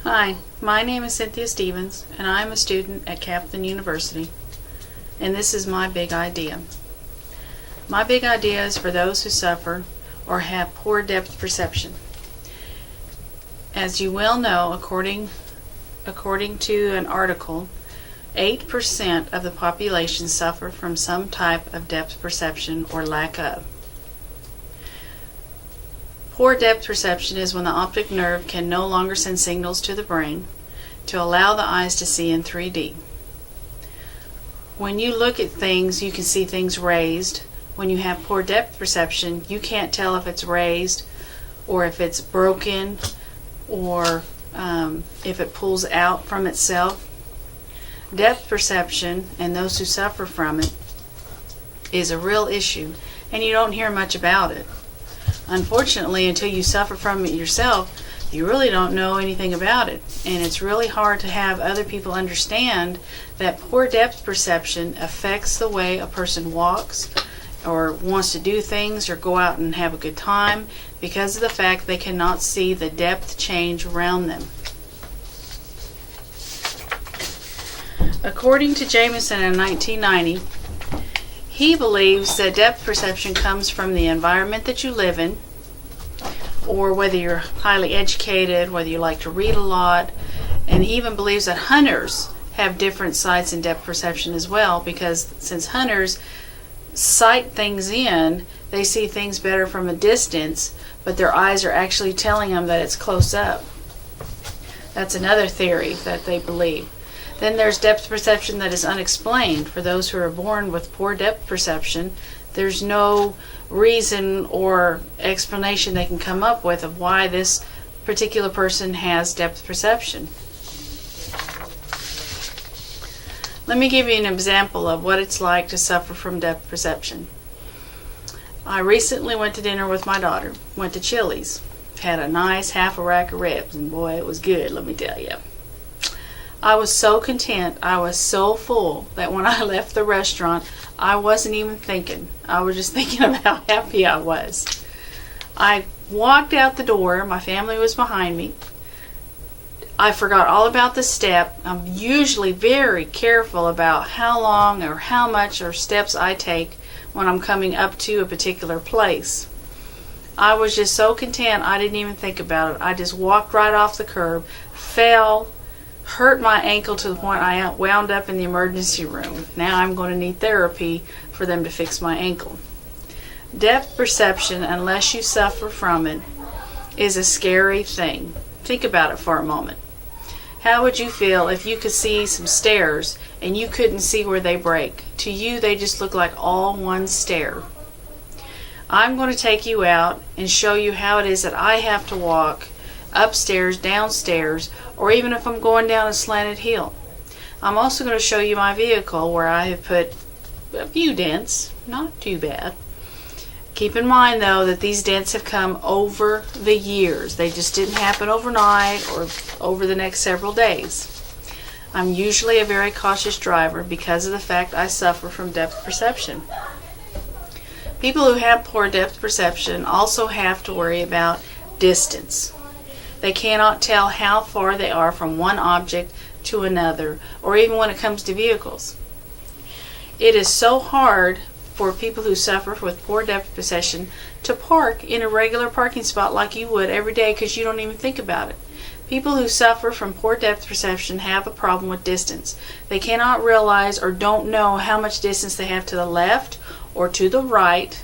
Hi, my name is Cynthia Stevens, and I am a student at Kaplan University, and this is my big idea. My big idea is for those who suffer or have poor depth perception. As you well know, according to an article, 8% of the population suffer from some type of depth perception or lack of. Poor depth perception is when the optic nerve can no longer send signals to the brain to allow the eyes to see in 3D. When you look at things, you can see things raised. When you have poor depth perception, you can't tell if it's raised or if it's broken or if it pulls out from itself. Depth perception, and those who suffer from it, is a real issue, and you don't hear much about it. Unfortunately, until you suffer from it yourself, you really don't know anything about it. And it's really hard to have other people understand that poor depth perception affects the way a person walks or wants to do things or go out and have a good time because of the fact they cannot see the depth change around them. According to Jamison in 1990, he believes that depth perception comes from the environment that you live in, or whether you're highly educated, whether you like to read a lot, and he even believes that hunters have different sights and depth perception as well, because since hunters sight things in, they see things better from a distance, but their eyes are actually telling them that it's close up. That's another theory that they believe. Then there's depth perception that is unexplained. For those who are born with poor depth perception, there's no reason or explanation they can come up with of why this particular person has depth perception. Let me give you an example of what it's like to suffer from depth perception. I recently went to dinner with my daughter, went to Chili's, had a nice half a rack of ribs, and boy, it was good, let me tell you. I was so content, I was so full that when I left the restaurant, I wasn't even thinking. I was just thinking of how happy I was. I walked out the door, my family was behind me. I forgot all about the step. I'm usually very careful about how long or how much or steps I take when I'm coming up to a particular place. I was just so content I didn't even think about it. I just walked right off the curb, fell, hurt my ankle to the point I wound up in the emergency room. Now I'm going to need therapy for them to fix my ankle. Depth perception, unless you suffer from it, is a scary thing. Think about it for a moment. How would you feel if you could see some stairs and you couldn't see where they break? To you, they just look like all one stair. I'm going to take you out and show you how it is that I have to walk upstairs, downstairs, or even if I'm going down a slanted hill. I'm also going to show you my vehicle where I have put a few dents, not too bad. Keep in mind though that these dents have come over the years. They just didn't happen overnight or over the next several days. I'm usually a very cautious driver because of the fact I suffer from depth perception. People who have poor depth perception also have to worry about distance. They cannot tell how far they are from one object to another, or even when it comes to vehicles. It is so hard for people who suffer with poor depth perception to park in a regular parking spot like you would every day because you don't even think about it. People who suffer from poor depth perception have a problem with distance. They cannot realize or don't know how much distance they have to the left or to the right.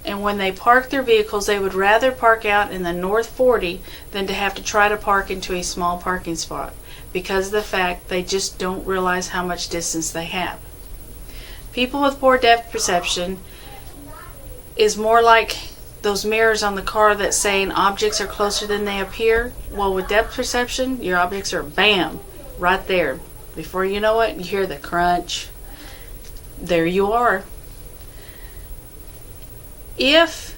And when they park their vehicles, they would rather park out in the North 40 than to have to try to park into a small parking spot because of the fact they just don't realize how much distance they have. People with poor depth perception is more like those mirrors on the car that saying objects are closer than they appear. Well, with depth perception, your objects are bam, right there. Before you know it, you hear the crunch. There you are. If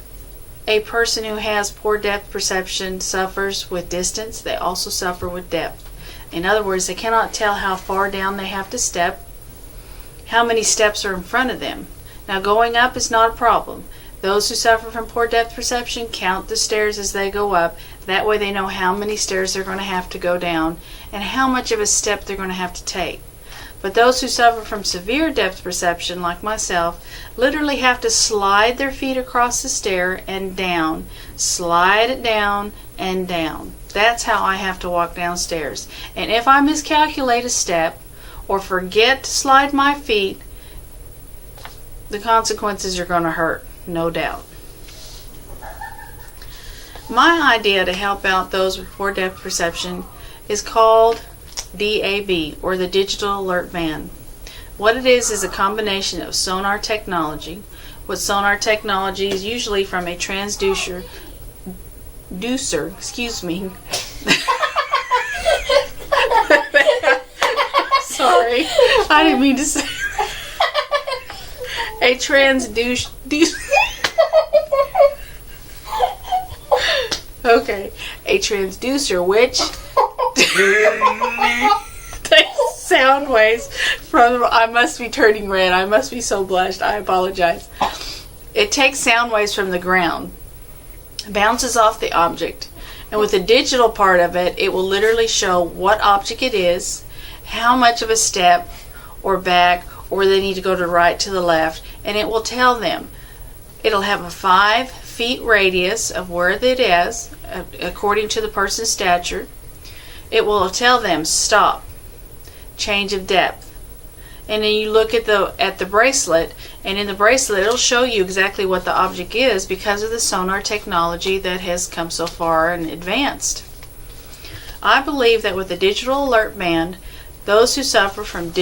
a person who has poor depth perception suffers with distance, they also suffer with depth. In other words, they cannot tell how far down they have to step, how many steps are in front of them. Now, going up is not a problem. Those who suffer from poor depth perception count the stairs as they go up. That way they know how many stairs they're going to have to go down and how much of a step they're going to have to take. But those who suffer from severe depth perception, like myself, literally have to slide their feet across the stair and down, slide it down and down. That's how I have to walk downstairs. And if I miscalculate a step or forget to slide my feet, the consequences are going to hurt, no doubt. My idea to help out those with poor depth perception is called DAB, or the Digital Alert Band. What it is a combination of sonar technology. What sonar technology is usually from a transducer, Sorry, I didn't mean to say a transducer. Okay, a transducer which takes sound waves from. I must be turning red. I must be so blushed. I apologize. It takes sound waves from the ground, bounces off the object, and with the digital part of it, it will literally show what object it is, how much of a step or back, or they need to go to the right, to the left, and it will tell them. It'll have a 5 feet radius of where it is, according to the person's stature. It will tell them stop, change of depth, and then you look at the bracelet, and in the bracelet it'll show you exactly what the object is because of the sonar technology that has come so far and advanced. I believe that with the digital alert band, those who suffer from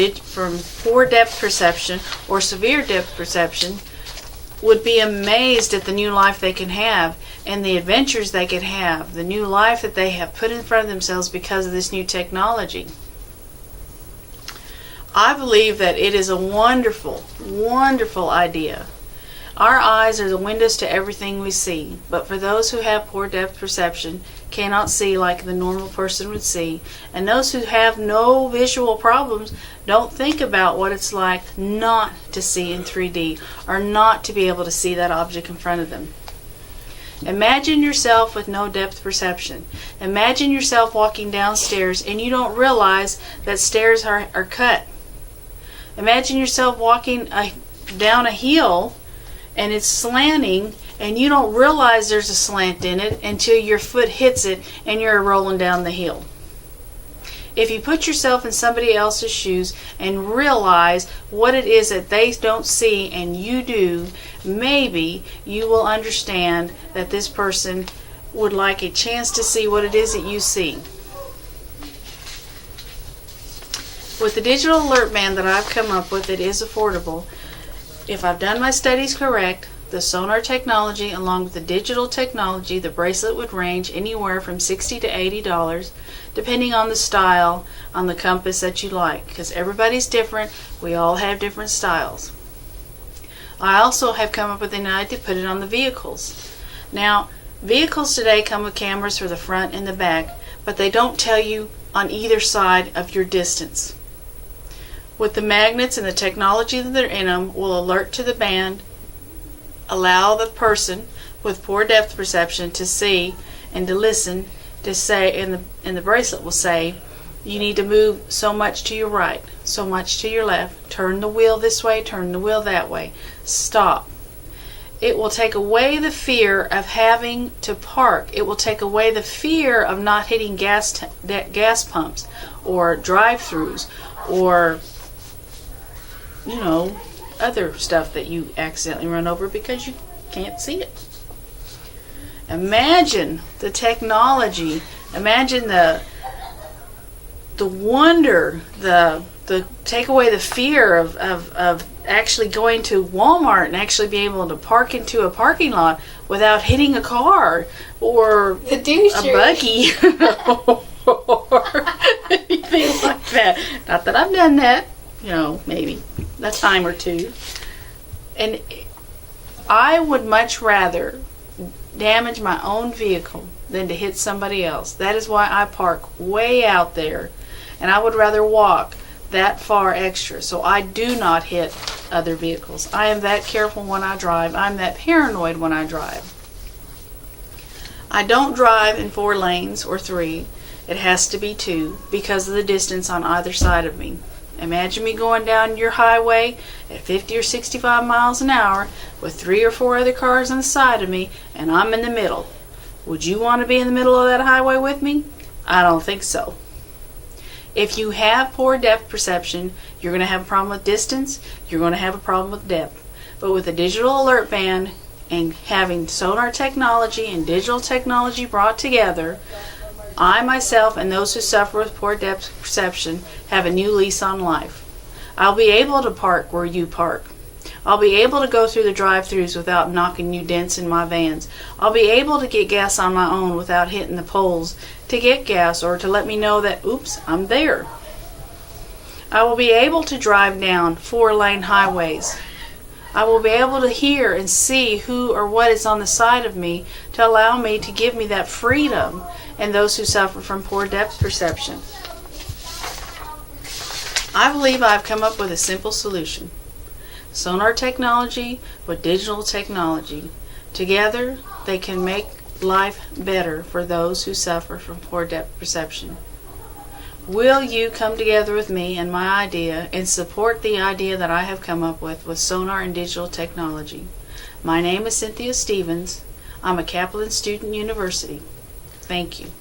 poor depth perception or severe depth perception would be amazed at the new life they can have and the adventures they could have, the new life that they have put in front of themselves because of this new technology. I believe that it is a wonderful, wonderful idea. Our eyes are the windows to everything we see, but for those who have poor depth perception, cannot see like the normal person would see, and those who have no visual problems don't think about what it's like not to see in 3D or not to be able to see that object in front of them. Imagine yourself with no depth perception. Imagine yourself walking downstairs and you don't realize that stairs are cut. Imagine yourself walking down a hill and it's slanting and you don't realize there's a slant in it until your foot hits it and you're rolling down the hill. If you put yourself in somebody else's shoes and realize what it is that they don't see and you do, maybe you will understand that this person would like a chance to see what it is that you see. With the digital alert band that I've come up with, it is affordable. If I've done my studies correct, the sonar technology along with the digital technology, the bracelet would range anywhere from $60 to $80, depending on the style, on the compass that you like, because everybody's different. We all have different styles. I also have come up with an idea to put it on the vehicles. Now, vehicles today come with cameras for the front and the back, but they don't tell you on either side of your distance. With the magnets and the technology that are in them will alert to the band, allow the person with poor depth perception to see and to listen, to say, and the bracelet will say, you need to move so much to your right, so much to your left, turn the wheel this way, turn the wheel that way, stop. It will take away the fear of having to park. It will take away the fear of not hitting gas pumps or drive-thrus or other stuff that you accidentally run over because you can't see it. Imagine the technology, imagine the wonder, the take away the fear of actually going to Walmart and actually being able to park into a parking lot without hitting a car or a buggy or anything like that. Not that I've done that, maybe a time or two. And I would much rather damage my own vehicle than to hit somebody else. That is why I park way out there, and I would rather walk that far extra so I do not hit other vehicles. I am that careful when I drive. I'm that paranoid when I drive. I don't drive in 4 lanes or 3. It has to be 2 because of the distance on either side of me. Imagine me going down your highway at 50 or 65 miles an hour with 3 or 4 other cars on the side of me, and I'm in the middle. Would you want to be in the middle of that highway with me? I don't think so. If you have poor depth perception, you're going to have a problem with distance, you're going to have a problem with depth. But with a digital alert band and having sonar technology and digital technology brought together, I myself and those who suffer with poor depth perception have a new lease on life. I'll be able to park where you park. I'll be able to go through the drive-thrus without knocking you dents in my vans. I'll be able to get gas on my own without hitting the poles to get gas or to let me know that, oops, I'm there. I will be able to drive down 4-lane highways. I will be able to hear and see who or what is on the side of me to allow me to give me that freedom and those who suffer from poor depth perception. I believe I've come up with a simple solution. Sonar technology with digital technology. Together, they can make life better for those who suffer from poor depth perception. Will you come together with me and my idea and support the idea that I have come up with sonar and digital technology? My name is Cynthia Stevens. I'm a Kaplan Student University. Thank you.